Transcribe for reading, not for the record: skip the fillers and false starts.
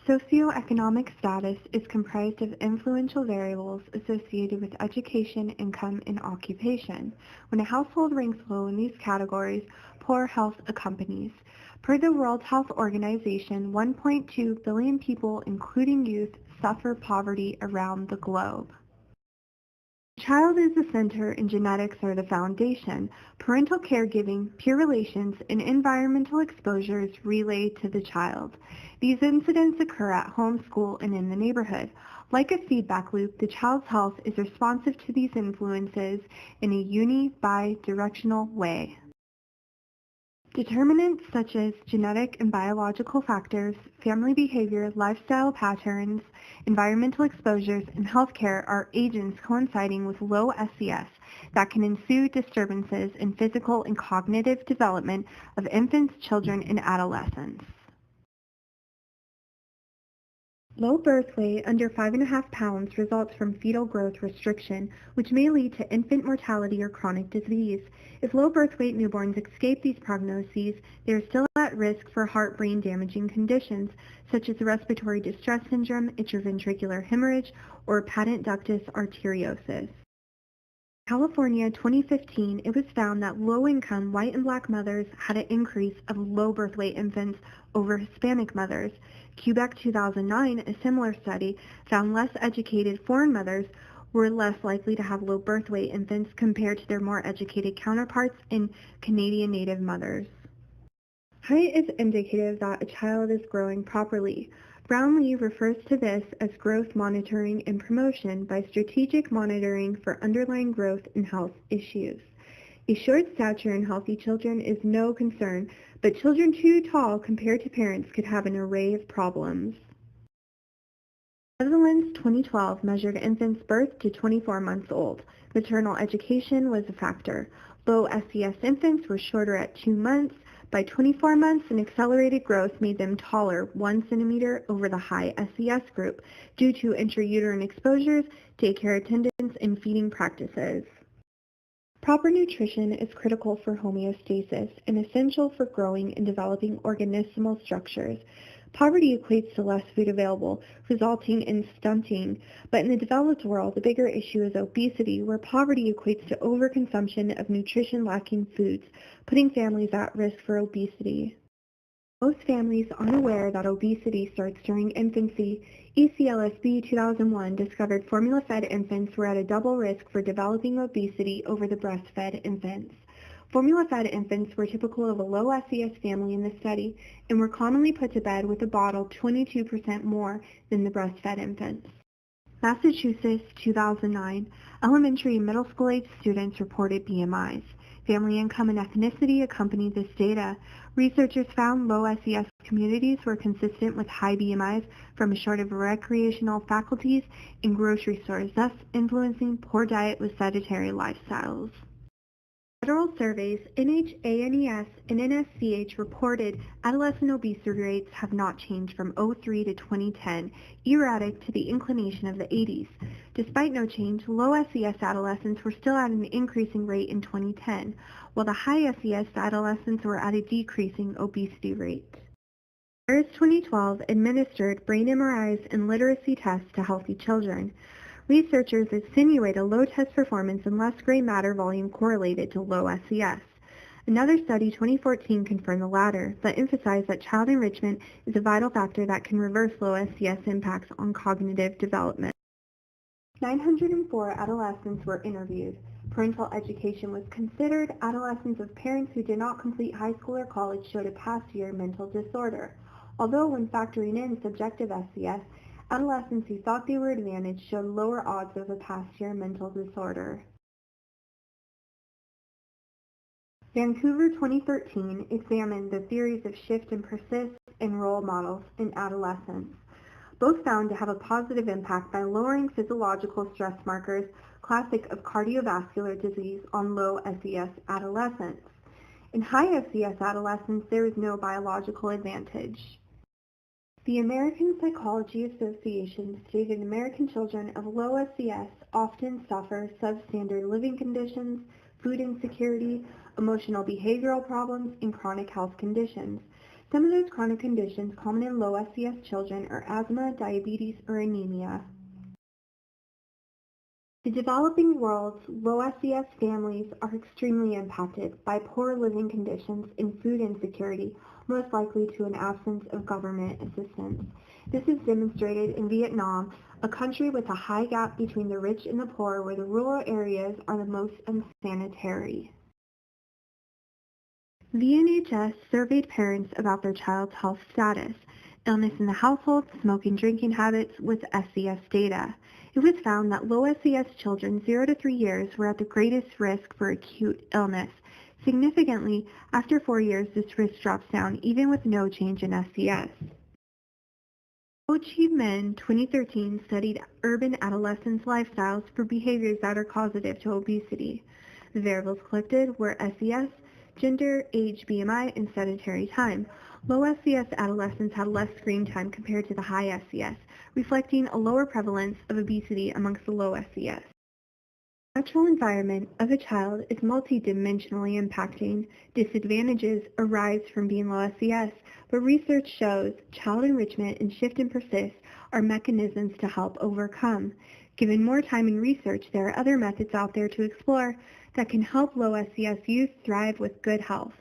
Socioeconomic status is comprised of influential variables associated with education, income, and occupation. When a household ranks low in these categories, poor health accompanies. Per the World Health Organization, 1.2 billion people, including youth, suffer poverty around the globe. The child is the center and genetics are the foundation. Parental caregiving, peer relations, and environmental exposures relay to the child. These incidents occur at home, school, and in the neighborhood. Like a feedback loop, the child's health is responsive to these influences in a uni-bi-directional way. Determinants such as genetic and biological factors, family behavior, lifestyle patterns, environmental exposures, and healthcare are agents coinciding with low SES that can ensue disturbances in physical and cognitive development of infants, children, and adolescents. Low birth weight under 5.5 pounds results from fetal growth restriction, which may lead to infant mortality or chronic disease. If low birth weight newborns escape these prognoses, they are still at risk for heart-brain damaging conditions, such as respiratory distress syndrome, intraventricular hemorrhage, or patent ductus arteriosus. California, 2015, it was found that low-income white and black mothers had an increase of low birth weight infants over Hispanic mothers. Quebec, 2009, a similar study found less educated foreign mothers were less likely to have low birth weight infants compared to their more educated counterparts in Canadian Native mothers. Height is indicative that a child is growing properly. Brownlee refers to this as growth monitoring and promotion by strategic monitoring for underlying growth and health issues. A short stature in healthy children is no concern, but children too tall compared to parents could have an array of problems. Netherlands 2012 measured infants' birth to 24 months old. Maternal education was a factor. Low SES infants were shorter at 2 months. By 24 months, an accelerated growth made them taller 1 centimeter over the high SES group due to intrauterine exposures, daycare attendance, and feeding practices. Proper nutrition is critical for homeostasis and essential for growing and developing organismal structures. Poverty equates to less food available, resulting in stunting, but in the developed world, the bigger issue is obesity, where poverty equates to overconsumption of nutrition-lacking foods, putting families at risk for obesity. Most families aren't aware that obesity starts during infancy. ECLSB 2001 discovered formula-fed infants were at a double risk for developing obesity over the breastfed infants. Formula-fed infants were typical of a low SES family in the study and were commonly put to bed with a bottle 22% more than the breastfed infants. Massachusetts, 2009, elementary and middle school-age students reported BMIs. Family income and ethnicity accompanied this data. Researchers found low SES communities were consistent with high BMIs from a shortage of recreational faculties in grocery stores, thus influencing poor diet with sedentary lifestyles. Federal surveys, NHANES and NSCH reported adolescent obesity rates have not changed from 2003 to 2010, erratic to the inclination of the 80s. Despite no change, low SES adolescents were still at an increasing rate in 2010, while the high SES adolescents were at a decreasing obesity rate. ARIS 2012 administered brain MRIs and literacy tests to healthy children. Researchers insinuate a low test performance and less gray matter volume correlated to low SES. Another study, 2014, confirmed the latter, but emphasized that child enrichment is a vital factor that can reverse low SES impacts on cognitive development. 904 adolescents were interviewed. Parental education was considered. Adolescents of parents who did not complete high school or college showed a past year mental disorder. Although when factoring in subjective SES, adolescents who thought they were advantaged showed lower odds of a past year mental disorder. Vancouver 2013 examined the theories of shift and persist and role models in adolescence. Both found to have a positive impact by lowering physiological stress markers, classic of cardiovascular disease, on low SES adolescents. In high SES adolescents, there is no biological advantage. The American Psychology Association stated American children of low SES often suffer substandard living conditions, food insecurity, emotional behavioral problems, and chronic health conditions. Some of those chronic conditions common in low SES children are asthma, diabetes, or anemia. The developing world's low SES families are extremely impacted by poor living conditions and food insecurity, most likely to an absence of government assistance. This is demonstrated in Vietnam, a country with a high gap between the rich and the poor, where the rural areas are the most unsanitary. VNHS surveyed parents about their child's health status, illness in the household, smoking, drinking habits with SES data. It was found that low SES children 0 to 3 years were at the greatest risk for acute illness. Significantly, after 4 years, this risk drops down even with no change in SES. Ho Chi Minh 2013 studied urban adolescents' lifestyles for behaviors that are causative to obesity. The variables collected were SES, gender, age, BMI, and sedentary time. Low SES adolescents had less screen time compared to the high SES, reflecting a lower prevalence of obesity amongst the low SES. The natural environment of a child is multidimensionally impacting. Disadvantages arise from being low SES, but research shows child enrichment and shift and persist are mechanisms to help overcome. Given more time and research, there are other methods out there to explore that can help low SES youth thrive with good health.